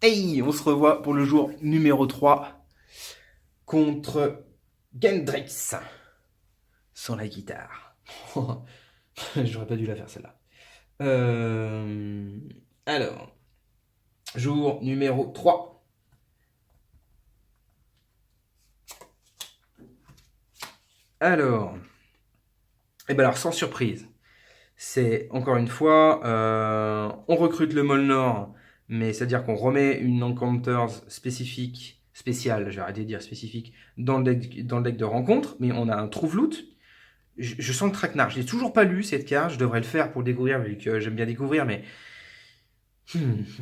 Hey, on se revoit pour le jour numéro 3 contre Gendrix sans la guitare. J'aurais pas dû la faire celle-là. Alors, jour numéro 3. Alors, sans surprise, c'est encore une fois, on recrute le Molnor, mais c'est-à-dire qu'on remet une Encounters spéciale, j'ai arrêté de dire spécifique, dans le deck de rencontre, mais on a un Trouve-Loot. Je sens le traquenard. Je l'ai toujours pas lu cette carte. Je devrais le faire pour le découvrir, vu que j'aime bien découvrir, mais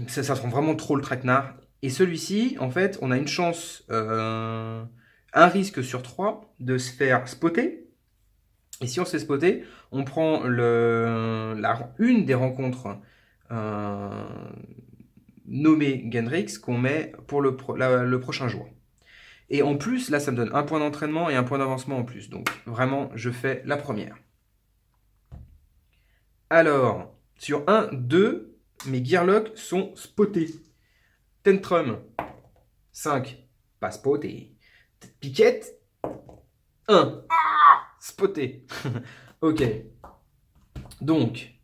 ça sent vraiment trop le traquenard. Et celui-ci, en fait, on a une chance, un risque sur 3 de se faire spotter. Et si on se fait spotter, on prend une des rencontres euh, nommées Gendrix qu'on met pour le prochain jour. Et en plus, là, ça me donne un point d'entraînement et un point d'avancement en plus. Donc, vraiment, je fais la première. Alors, sur 1, 2, mes Gearlock sont spotés. Tantrum, 5, pas spoté. Piquette, 1, spoté. Ok, donc,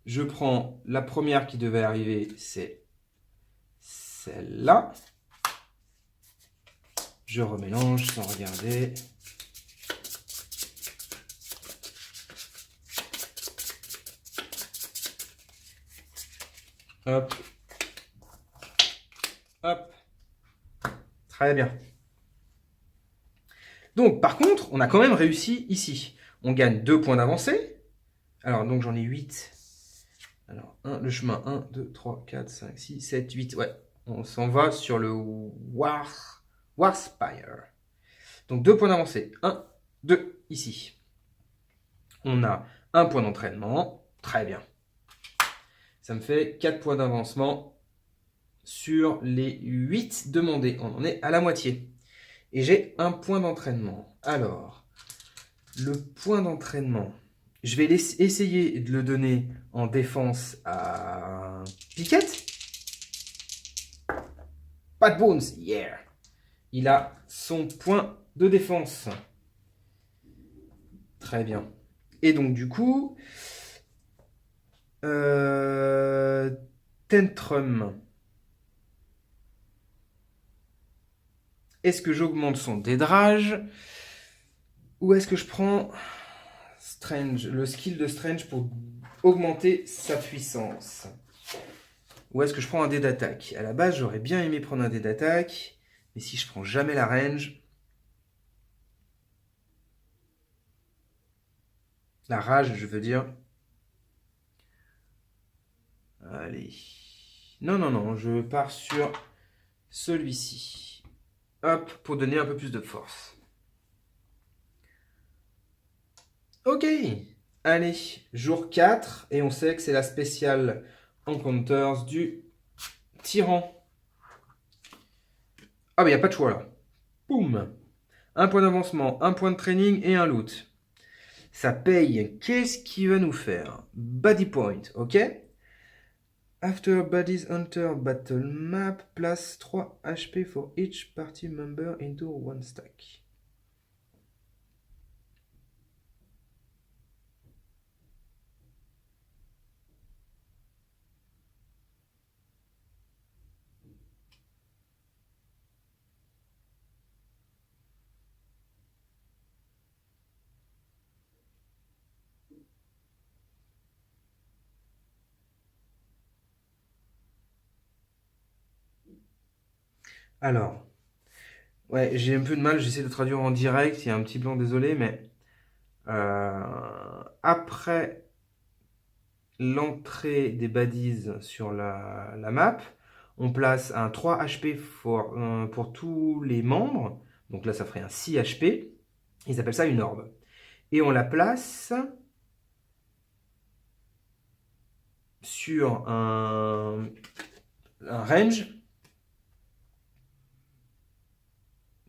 je prends la première qui devait arriver, c'est celle-là. Je remélange sans regarder. Hop. Hop. Très bien. Donc, par contre, on a quand même réussi ici. On gagne 2 points d'avancée. Alors, donc j'en ai 8. Alors, le chemin 1, 2, 3, 4, 5, 6, 7, 8. Ouais, on s'en va sur le Warspire. Donc 2 points d'avancée. 1, 2, ici. On a un point d'entraînement. Très bien. Ça me fait 4 points d'avancement sur les 8 demandés. On en est à la moitié. Et j'ai un point d'entraînement. Alors, le point d'entraînement, je vais essayer de le donner en défense à Piquette. Pat Bones, yeah. Il a son point de défense. Très bien. Et donc, du coup, Tantrum. Est-ce que j'augmente son dédrage ou est-ce que je prends Strange, le skill de Strange pour augmenter sa puissance? Ou est-ce que je prends un dé d'attaque? À la base, j'aurais bien aimé prendre un dé d'attaque, mais si je prends jamais la range, la rage, je veux dire. Allez. Non, non, non, je pars sur celui-ci. Hop, pour donner un peu plus de force. Ok. Allez, jour 4, et on sait que c'est la spéciale Encounters du tyran. Ah, mais il n'y a pas de choix là. Boum. Un point d'avancement, un point de training et un loot. Ça paye. Qu'est-ce qu'il va nous faire? Body point, ok? After bodies enter battle map, place 3 HP for each party member into one stack. Alors, ouais, j'ai un peu de mal, j'essaie de traduire en direct, il y a un petit blanc, désolé, mais après l'entrée des baddies sur la map, on place un 3 HP pour tous les membres, donc là ça ferait un 6 HP, ils appellent ça une orbe. Et on la place sur un range,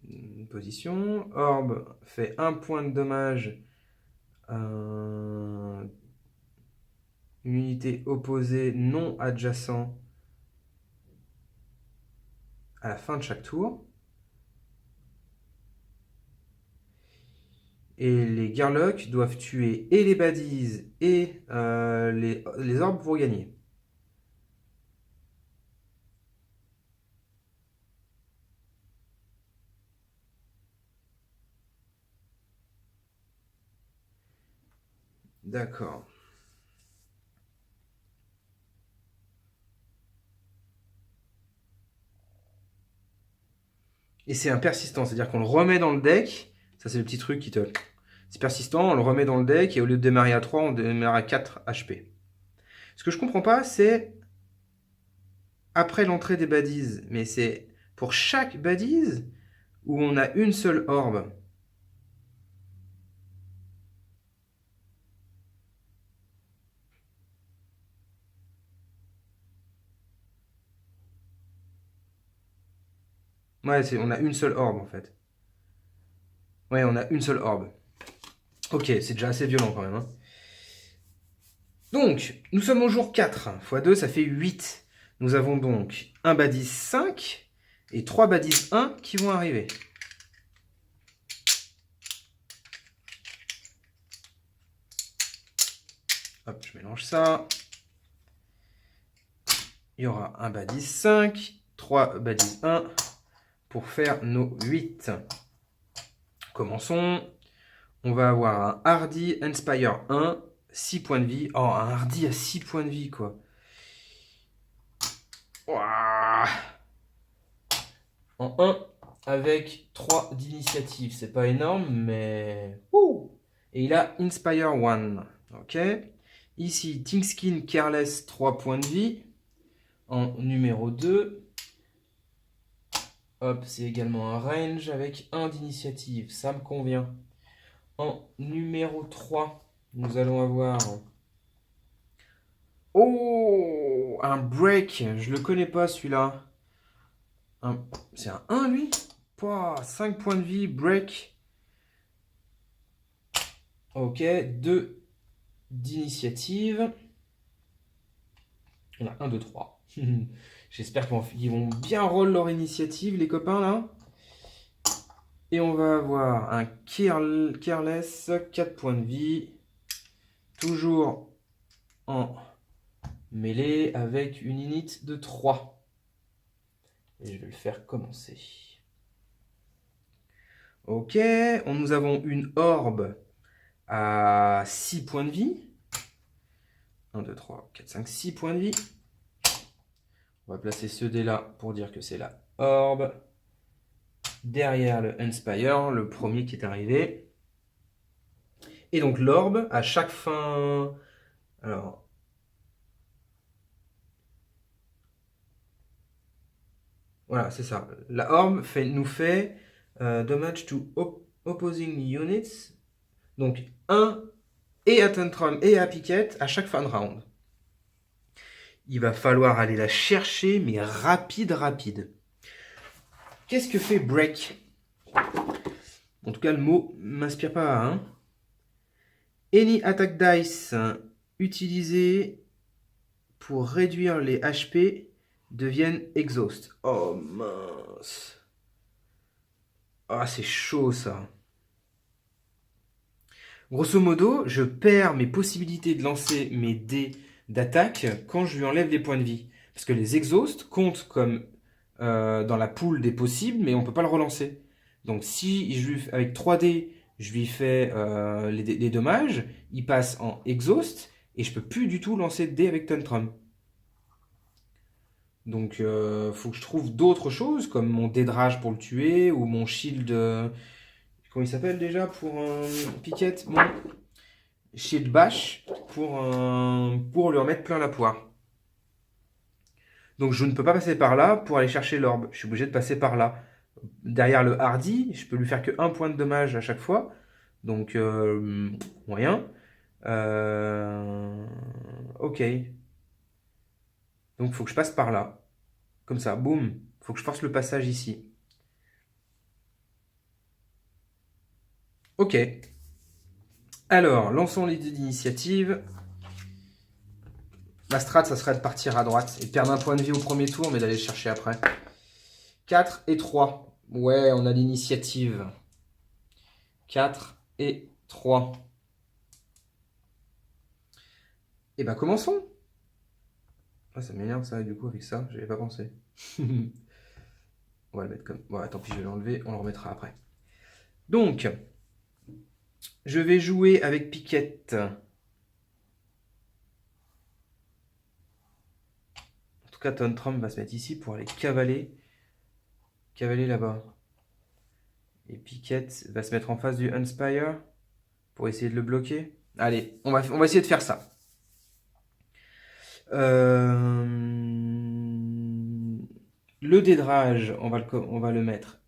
une position. Orbe fait un point de dommage. Une unité opposée non adjacent à la fin de chaque tour. Et les Gearlocs doivent tuer et les baddies et les orbes pour gagner. D'accord. Et c'est un persistant, c'est-à-dire qu'on le remet dans le deck. Ça, c'est le petit truc qui te... C'est persistant, on le remet dans le deck et au lieu de démarrer à 3, on démarre à 4 HP. Ce que je comprends pas, c'est après l'entrée des baddies. Mais c'est pour chaque baddies où on a une seule orbe. Ouais, on a une seule orbe en fait. Ouais, on a une seule orbe. Ok, c'est déjà assez violent quand même. Hein. Donc, nous sommes au jour 4. x 2, ça fait 8. Nous avons donc un baddies 5 et 3 baddies 1 qui vont arriver. Hop, je mélange ça. Il y aura un baddies 5, 3 baddies 1 pour faire nos 8. Commençons. On va avoir un Hardy Inspire 1, 6 points de vie. Oh, un Hardy à 6 points de vie, quoi. Ouah. En 1, avec 3 d'initiative. C'est pas énorme, mais... Ouh. Et il a Inspire 1. Ok. Ici, Tinkskin Careless, 3 points de vie. En numéro 2. Hop, c'est également un range avec 1 d'initiative. Ça me convient. En numéro 3, nous allons avoir... Oh, un break. Je le connais pas celui-là. C'est un 1 lui. 5 points de vie, break. Ok, 2 d'initiative. On a 1, 2, 3. J'espère qu'ils vont bien roll leur initiative, les copains là. Et on va avoir un Careless, 4 points de vie. Toujours en mêlée avec une init de 3. Et je vais le faire commencer. Ok, nous avons une orbe à 6 points de vie. 1, 2, 3, 4, 5, 6 points de vie. On va placer ce dé là pour dire que c'est la orbe. Derrière le Inspire, le premier qui est arrivé. Et donc l'orbe, à chaque fin... Alors... Voilà, c'est ça. La orbe nous fait damage to opposing units. Donc 1 et à Tantrum et à Piquette à chaque fin de round. Il va falloir aller la chercher, mais rapide. Qu'est-ce que fait break? En tout cas, le mot m'inspire pas. Hein. Any attack dice utilisé pour réduire les HP deviennent exhaust. Oh mince. Ah, c'est chaud ça. Grosso modo, je perds mes possibilités de lancer mes dés d'attaque quand je lui enlève des points de vie. Parce que les exhausts comptent comme dans la poule des possibles, mais on ne peut pas le relancer. Donc si avec 3 dés, je lui fais les dommages, il passe en exhaust, et je peux plus du tout lancer de dés avec Tantrum. Donc faut que je trouve d'autres choses, comme mon dédrage pour le tuer, ou mon shield... comment il s'appelle déjà pour Piquette? Mon shield bash pour lui remettre plein la poire. Donc je ne peux pas passer par là pour aller chercher l'orbe. Je suis obligé de passer par là. Derrière le hardy, je peux lui faire que 1 point de dommage à chaque fois. Donc moyen. Ok. Donc il faut que je passe par là. Comme ça, boum. Il faut que je force le passage ici. Ok. Alors, lançons les dés d'initiative. Ma strat, ça serait de partir à droite et de perdre un point de vie au premier tour, mais d'aller le chercher après. 4 et 3. Ouais, on a l'initiative. 4 et 3. Et ben commençons. Ah, ça m'énerve ça, du coup avec ça, j'avais pas pensé. On va le mettre comme... Bon, tant pis, je vais l'enlever, on le remettra après. Donc, je vais jouer avec piquette. En tout cas, Tantrum va se mettre ici pour aller cavaler. Cavaler là-bas. Et piquette va se mettre en face du Unspire pour essayer de le bloquer. Allez, on va essayer de faire ça. Le dédrage, on va le mettre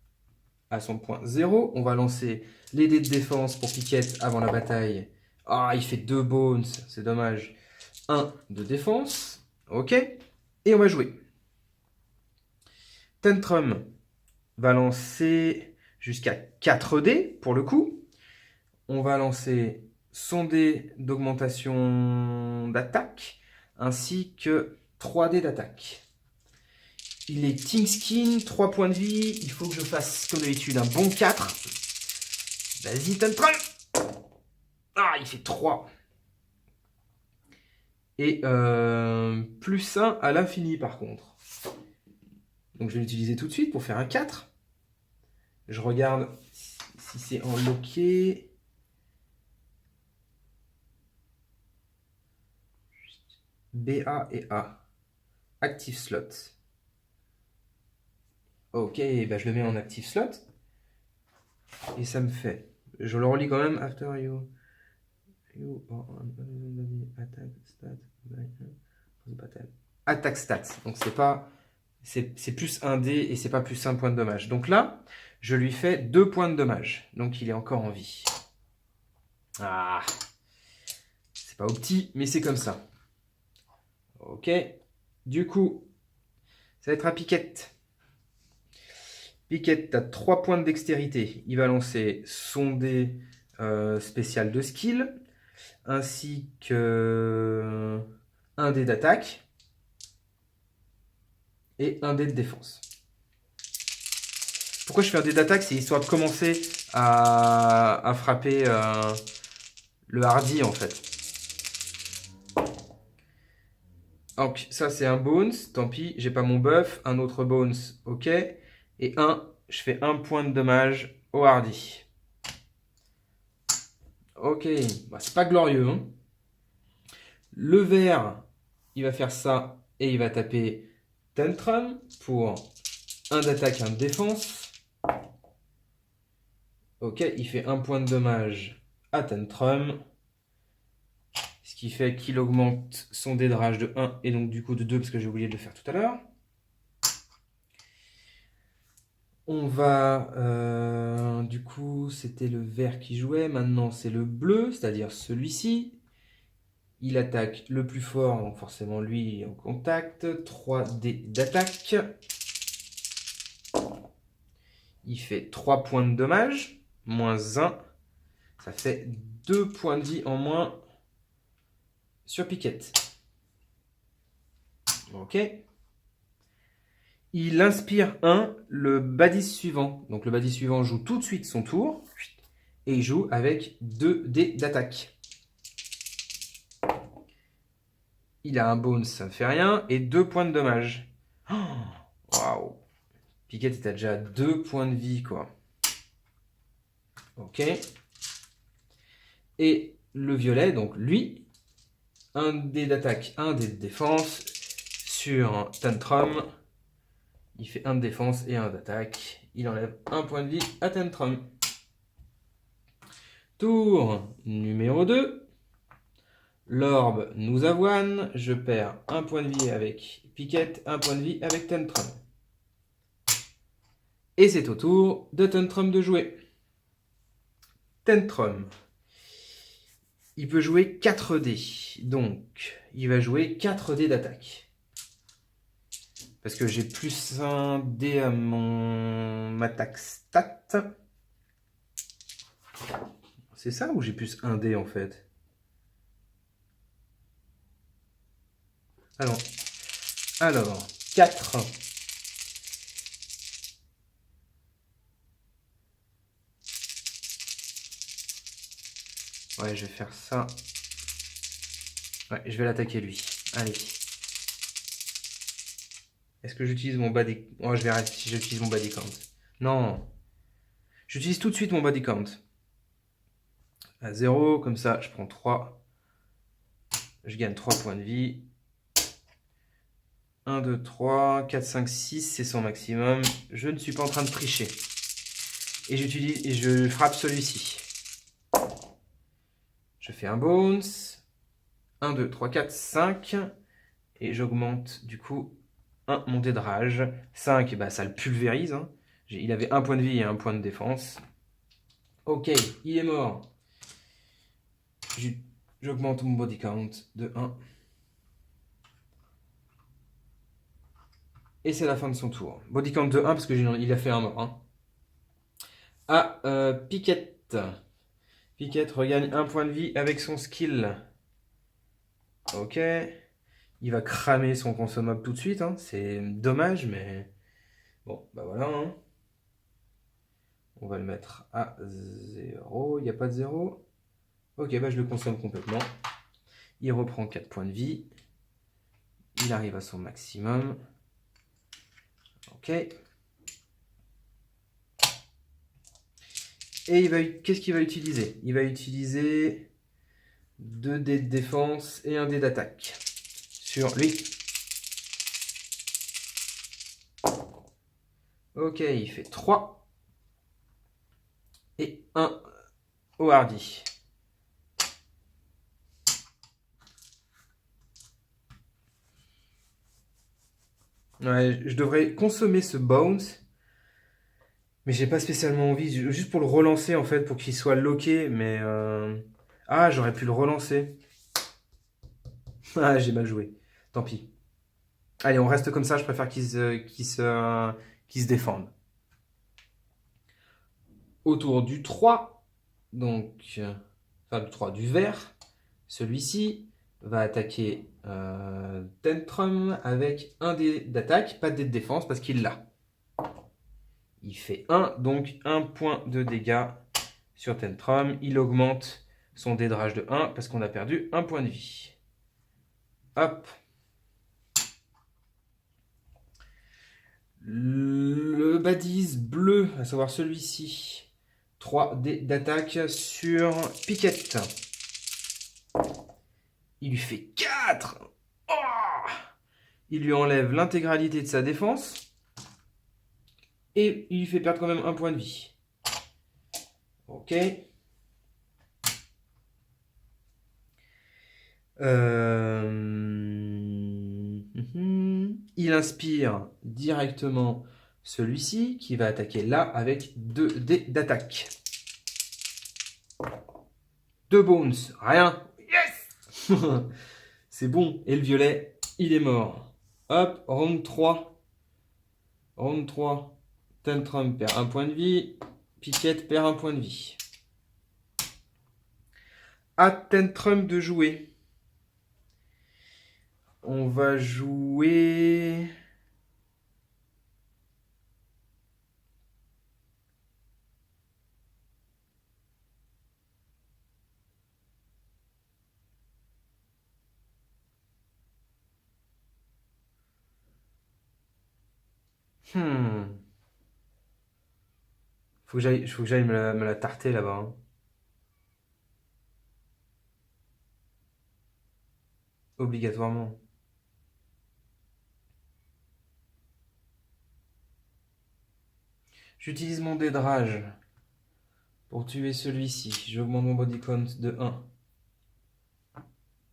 à son point 0. On va lancer les dés de défense pour Piquette avant la bataille. Ah, il fait 2 bones, c'est dommage. 1 de défense. Ok. Et on va jouer. Tantrum va lancer jusqu'à 4 dés pour le coup. On va lancer son dé d'augmentation d'attaque ainsi que 3 dés d'attaque. Il est Ting Skin, 3 points de vie. Il faut que je fasse, comme d'habitude, un bon 4. Vas-y, Tantrum. Ah, il fait 3. Et plus 1 à l'infini, par contre. Donc, je vais l'utiliser tout de suite pour faire un 4. Je regarde si c'est en loqué. B, A et A. Active slot. Ok, bah je le mets en active slot. Et ça me fait... Je le relis quand même. After you are on attack stat battle. Attack stat. Donc c'est pas... C'est plus 1 dé et c'est pas plus 1 point de dommage. Donc là, je lui fais 2 points de dommage. Donc il est encore en vie. Ah, c'est pas opti, mais c'est comme ça. Ok. Du coup, ça va être à Piquette. Piquette, tu as 3 points de dextérité. Il va lancer son dé spécial de skill, ainsi que un dé d'attaque et un dé de défense. Pourquoi je fais un dé d'attaque? C'est histoire de commencer à frapper le hardy en fait. Donc ça c'est un bones, tant pis, j'ai pas mon buff. Un autre bones, ok. Et je fais 1 point de dommage au hardy. Ok, bah, c'est pas glorieux. Hein. Le vert, il va faire ça et il va taper Tantrum pour 1 d'attaque, 1 de défense. Ok, il fait 1 point de dommage à Tantrum. Ce qui fait qu'il augmente son dé de rage de 1 et donc du coup de 2 parce que j'ai oublié de le faire tout à l'heure. On va... du coup, c'était le vert qui jouait. Maintenant, c'est le bleu, c'est-à-dire celui-ci. Il attaque le plus fort, donc forcément lui en contact. 3 dés d'attaque. Il fait 3 points de dommage. Moins 1. Ça fait 2 points de vie en moins sur Piquette. Ok. Il inspire 1, le badis suivant. Donc le badis suivant joue tout de suite son tour. Et il joue avec 2 dés d'attaque. Il a un bones, ça ne fait rien. Et 2 points de dommage. Waouh. Piquette était déjà à 2 points de vie, quoi. Ok. Et le violet, donc lui, 1 dé d'attaque, 1 dé de défense. Sur Tantrum, il fait 1 de défense et 1 d'attaque. Il enlève 1 point de vie à Tantrum. Tour numéro 2. L'orbe nous avoine. Je perds 1 point de vie avec Piquette, 1 point de vie avec Tantrum. Et c'est au tour de Tantrum de jouer. Tantrum. Il peut jouer 4 dés. Donc, il va jouer 4 dés d'attaque. Parce que j'ai plus 1 dé à mon attaque stat. C'est ça ou j'ai plus 1 dé en fait? Alors 4 Ouais, je vais faire ça. Ouais, je vais l'attaquer lui. Allez. Est-ce que j'utilise mon body... Oh, je verrai si j'utilise mon body count. Non. J'utilise tout de suite mon body count. À 0, comme ça, je prends 3. Je gagne 3 points de vie. 1, 2, 3, 4, 5, 6, c'est son maximum. Je ne suis pas en train de tricher. Et j'utilise et je frappe celui-ci. Je fais un bones. 1, 2, 3, 4, 5. Et j'augmente du coup 1 mon dé de rage. 5, bah, ça le pulvérise. Hein. Il avait 1 point de vie et 1 point de défense. Ok, il est mort. J'augmente mon body count de 1. Et c'est la fin de son tour. Body count de 1 parce qu'il a fait un mort. Hein. Ah, Piquette. Piquette regagne 1 point de vie avec son skill. Ok. Il va cramer son consommable tout de suite. Hein. C'est dommage, mais... Bon, bah voilà. Hein. On va le mettre à 0. Il n'y a pas de 0. Ok, bah je le consomme complètement. Il reprend 4 points de vie. Il arrive à son maximum. Ok. Et qu'est-ce qu'il va utiliser? Il va utiliser 2 dés de défense et 1 dé d'attaque sur lui. Ok, il fait 3 et 1 au hardy. Ouais, je devrais consommer ce bounce, mais j'ai pas spécialement envie, juste pour le relancer en fait, pour qu'il soit loqué, mais... Ah, j'aurais pu le relancer. Ah, j'ai mal joué. Tant pis. Allez, on reste comme ça, je préfère qu'il se défende. Autour du 3, donc, enfin du 3, du vert, celui-ci va attaquer Tantrum avec 1 dé d'attaque, pas de dé de défense parce qu'il l'a. Il fait 1, donc 1 point de dégâts sur Tantrum. Il augmente son dé de rage de 1 parce qu'on a perdu 1 point de vie. Hop. Le badice bleu, à savoir celui-ci, 3 dés d'attaque sur Piquette. Il lui fait 4. Oh, il lui enlève l'intégralité de sa défense. Et il lui fait perdre quand même 1 point de vie. Ok. Il inspire directement celui-ci qui va attaquer là avec 2 dés d'attaque. 2 bones, rien. Yes. C'est bon. Et le violet, il est mort. Hop, round 3. Round 3. Tantrum perd 1 point de vie. Piquette perd 1 point de vie. À Tantrum de jouer. On va jouer... Faut que j'aille me la tarter là-bas. Hein. Obligatoirement. J'utilise mon dé de rage pour tuer celui-ci. J'augmente mon body count de 1.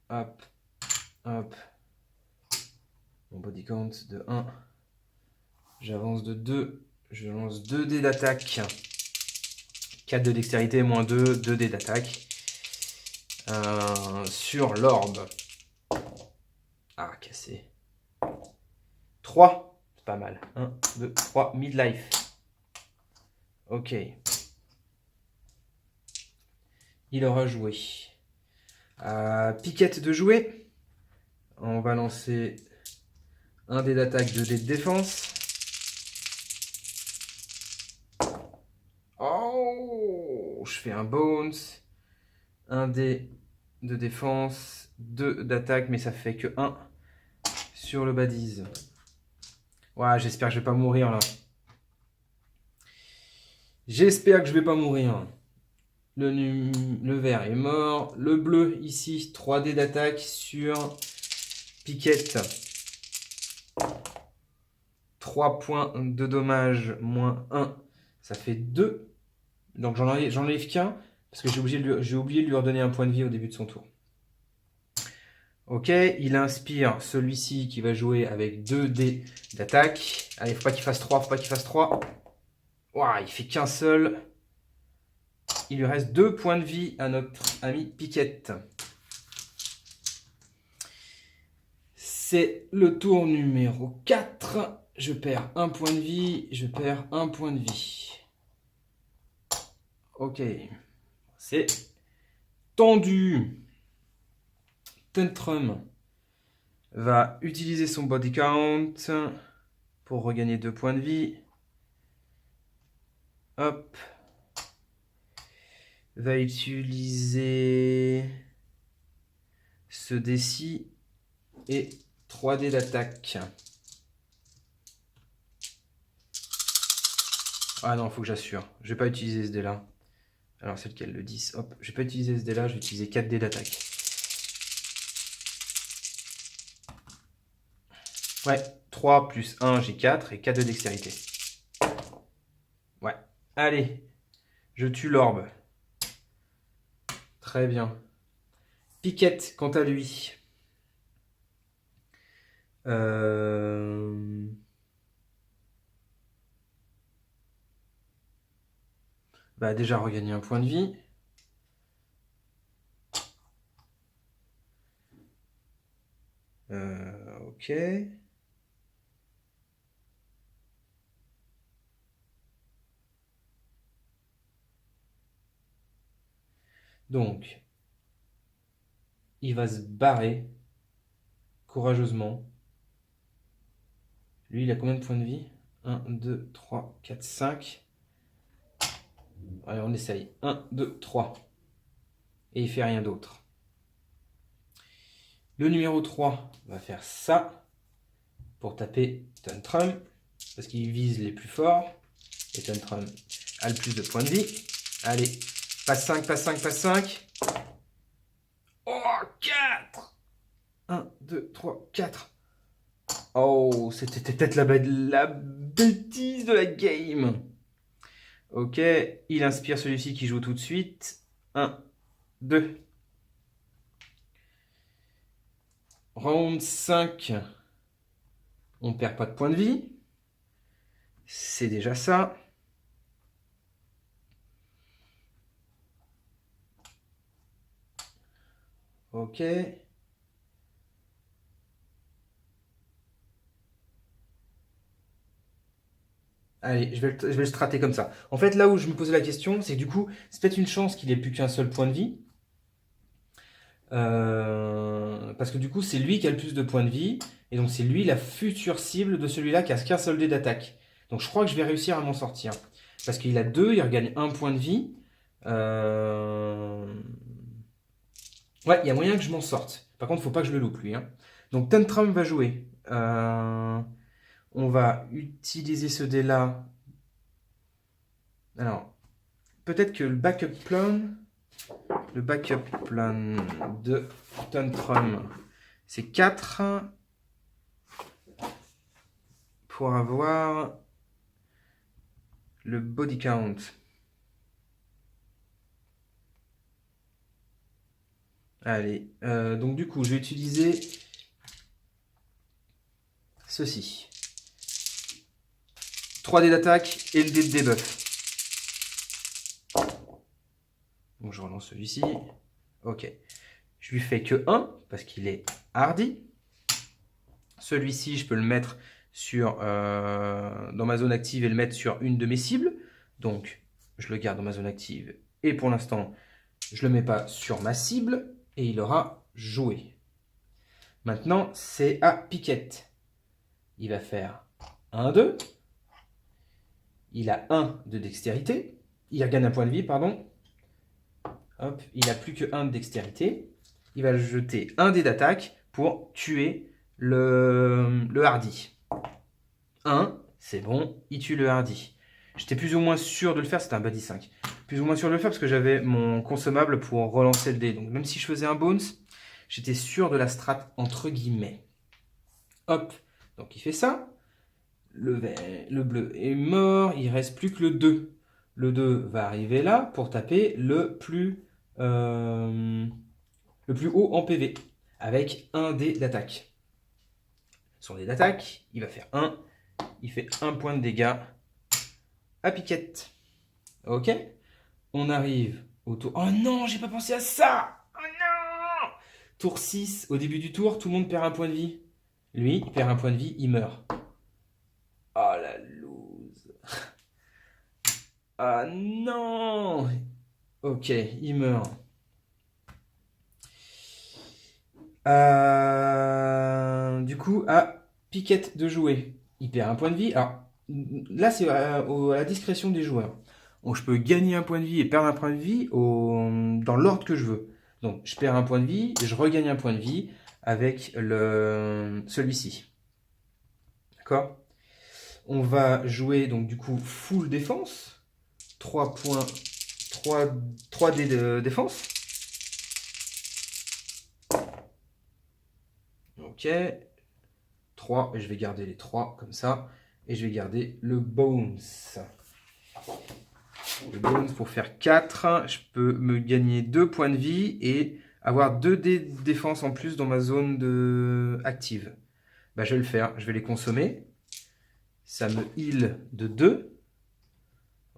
Hop, hop. Mon body count de 1. J'avance de 2. Je lance 2 dés d'attaque. 4 de dextérité, moins 2, 2 dés d'attaque. Sur l'orbe. Ah, cassé. 3. C'est pas mal. 1, 2, 3. Midlife. Ok. Il aura joué. Piquette de jouer. On va lancer 1 dé d'attaque, 2 dés de défense. Oh, je fais un bounce. 1 dé de défense, 2 d'attaque, mais ça fait que 1 sur le badize. Ouais, j'espère que je vais pas mourir là. J'espère que je vais pas mourir. Le vert est mort. Le bleu, ici, 3 dés d'attaque sur piquette. 3 points de dommage, moins 1. Ça fait 2. Donc j'enlève qu'un, parce que j'ai oublié de lui redonner un point de vie au début de son tour. Ok, il inspire celui-ci qui va jouer avec 2 dés d'attaque. Allez, faut pas qu'il fasse 3, faut pas qu'il fasse 3. Ouah, il fait qu'un seul. Il lui reste 2 points de vie à notre ami Piquette. C'est le tour numéro 4. Je perds un point de vie, je perds un point de vie. Ok, c'est tendu. Tantrum va utiliser son body count pour regagner 2 points de vie. Hop. Va utiliser ce dé-ci et 3 dés d'attaque. Ah non, il faut que j'assure. Je vais pas utiliser ce dé-là. Alors c'est lequel? Le 10. Hop, je vais pas utiliser ce dé-là, je vais utiliser 4 dés d'attaque. Ouais, 3 plus 1, j'ai 4 et 4 de dextérité. Ouais, allez, je tue l'orbe. Très bien. Piquette, quant à lui. Va déjà regagner un point de vie. Ok. Donc, il va se barrer courageusement. Lui, il a combien de points de vie? 1, 2, 3, 4, 5. Allez, on essaye. 1, 2, 3. Et il fait rien d'autre. Le numéro 3 va faire ça pour taper Tantrum, parce qu'il vise les plus forts. Et Tantrum a le plus de points de vie. Allez, passe 5, passe 5, passe 5. Oh, 4. 1, 2, 3, 4. Oh, c'était peut-être la bêtise de la game. Ok, il inspire celui-ci qui joue tout de suite. 1, 2. Round 5. On ne perd pas de points de vie. C'est déjà ça. Ok. Allez, je vais le strater comme ça. En fait, là où je me posais la question, c'est que du coup, c'est peut-être une chance qu'il ait plus qu'un seul point de vie. Parce que du coup, c'est lui qui a le plus de points de vie. Et donc, c'est lui la future cible de celui-là qui a qu'un seul dé d'attaque. Donc, je crois que je vais réussir à m'en sortir. Parce qu'il a 2, il regagne un point de vie. Ouais, il y a moyen que je m'en sorte. Par contre, il ne faut pas que je le loupe, lui. Hein. Donc, Tantrum va jouer. On va utiliser ce dé-là. Alors, peut-être que le backup plan de Tantrum, c'est 4 pour avoir le body count. Allez, donc du coup, je vais utiliser ceci. 3 dés d'attaque et le dé de debuff. Donc je relance celui-ci. Ok. Je lui fais que 1 parce qu'il est hardy. Celui-ci, je peux le mettre sur, dans ma zone active et le mettre sur une de mes cibles. Donc, je le garde dans ma zone active. Et pour l'instant, je ne le mets pas sur ma cible. Et il aura joué. Maintenant, c'est à Piquette. Il va faire 1, 2. Il a 1 de dextérité. Il gagne un point de vie, pardon. Hop, il n'a plus que 1 de dextérité. Il va jeter un dé d'attaque pour tuer le hardy. 1, c'est bon, il tue le hardy. J'étais plus ou moins sûr de le faire, c'était un body 5. Plus ou moins sûr de le faire parce que j'avais mon consommable pour relancer le dé. Donc même si je faisais un bones, j'étais sûr de la strat entre guillemets. Hop, donc il fait ça. Le bleu est mort, il reste plus que le 2. Le 2 va arriver là pour taper le plus haut en PV avec un dé d'attaque. Son dé d'attaque, il va faire 1. Il fait 1 point de dégâts à piquette. Ok. On arrive au tour... Oh non, j'ai pas pensé à ça. Oh non. Tour 6, au début du tour, tout le monde perd un point de vie. Lui, il perd un point de vie, il meurt. Oh la loose. Ah non. Ok, il meurt. Du coup, à piquette de jouer, il perd un point de vie. Alors là, c'est à la discrétion des joueurs. Donc, je peux gagner un point de vie et perdre un point de vie dans l'ordre que je veux. Donc, je perds un point de vie et je regagne un point de vie avec celui-ci. D'accord? On va jouer donc du coup full défense. 3 points, 3 dés de défense. Ok. 3, et je vais garder les 3 comme ça. Et je vais garder le bones. Le bones pour faire 4. Je peux me gagner 2 points de vie et avoir 2 dés de défense en plus dans ma zone active. Bah, je vais le faire. Je vais les consommer. Ça me heal de 2.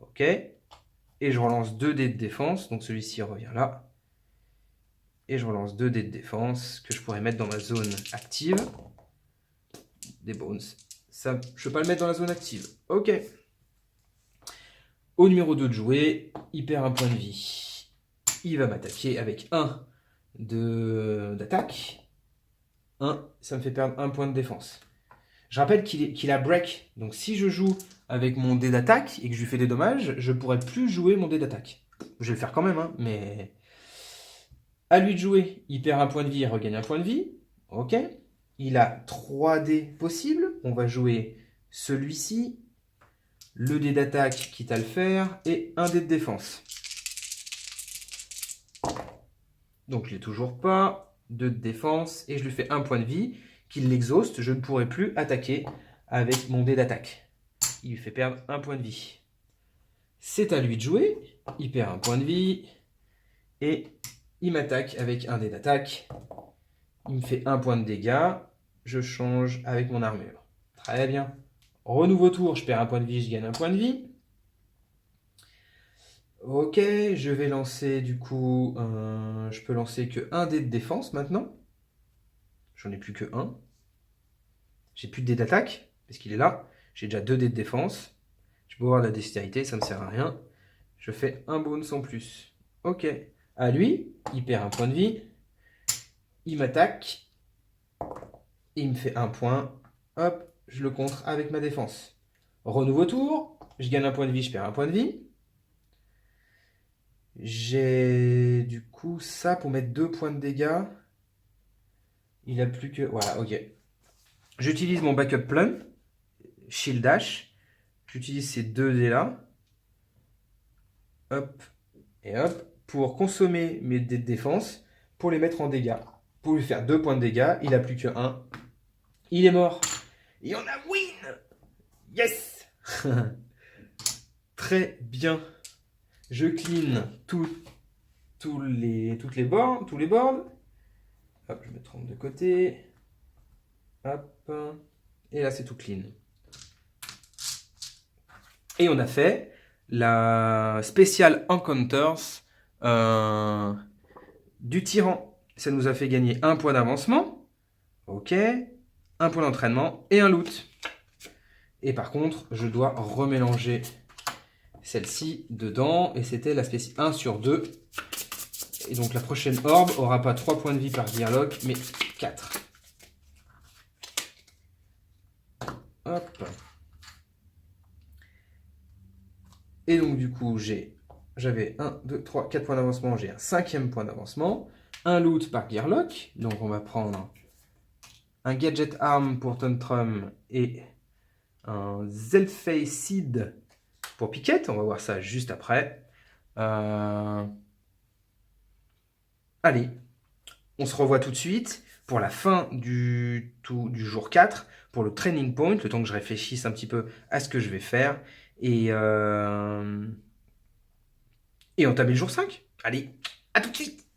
Ok. Et je relance 2 dés de défense. Donc celui-ci revient là. Et je relance 2 dés de défense que je pourrais mettre dans ma zone active. Des bones. Ça, je ne peux pas le mettre dans la zone active. Ok. Au numéro 2 de jouer, il perd un point de vie. Il va m'attaquer avec 1 d'attaque. 1, ça me fait perdre 1 point de défense. Je rappelle qu'il a break. Donc si je joue avec mon dé d'attaque et que je lui fais des dommages, je ne pourrai plus jouer mon dé d'attaque. Je vais le faire quand même, hein, mais... À lui de jouer, il perd un point de vie, il regagne un point de vie. Ok. Il a 3 dés possibles. On va jouer celui-ci, le dé d'attaque quitte à le faire, et un dé de défense. Donc je l'ai toujours pas. 2 de défense, et je lui fais un point de vie. Qu'il l'exhauste, je ne pourrai plus attaquer avec mon dé d'attaque. Il lui fait perdre un point de vie. C'est à lui de jouer. Il perd un point de vie. Et il m'attaque avec un dé d'attaque. Il me fait un point de dégâts. Je change avec mon armure. Très bien. Renouveau tour, je perds un point de vie, je gagne un point de vie. Ok, je vais lancer du coup... je peux lancer que un dé de défense maintenant. J'en ai plus que 1. J'ai plus de dé d'attaque, parce qu'il est là. J'ai déjà 2 dés de défense. Je peux avoir de la dextérité, ça ne me sert à rien. Je fais un bonus en plus. Ok. À lui, il perd un point de vie. Il m'attaque. Il me fait un point. Hop, je le contre avec ma défense. Renouveau tour. Je gagne un point de vie, je perds un point de vie. J'ai du coup ça pour mettre 2 points de dégâts. Il a plus que... Voilà, ok. J'utilise mon backup plan. Shield dash. J'utilise ces 2 dés là. Hop. Et hop. Pour consommer mes dés de défense. Pour les mettre en dégâts. Pour lui faire 2 points de dégâts. Il a plus que 1. Il est mort. Et on a win. Yes. Très bien. Je clean tous les boards. Hop, je me trompe de côté. Hop. Et là, c'est tout clean. Et on a fait la Special Encounters du tyran. Ça nous a fait gagner un point d'avancement. Ok. Un point d'entraînement et un loot. Et par contre, je dois remélanger celle-ci dedans. Et c'était la spéciale 1 sur 2. Et donc la prochaine orbe aura pas 3 points de vie par dialogue, mais 4. Hop. Et donc du coup, j'ai j'avais 1, 2, 3, 4 points d'avancement. J'ai un 5e point d'avancement. Un loot par Gearlock. Donc on va prendre un Gadget Arm pour Tantrum et un Zelfay Seed pour Piquette. On va voir ça juste après. Allez, on se revoit tout de suite pour la fin du jour 4, pour le training point, le temps que je réfléchisse un petit peu à ce que je vais faire. Et entamer le jour 5. Allez, à tout de suite!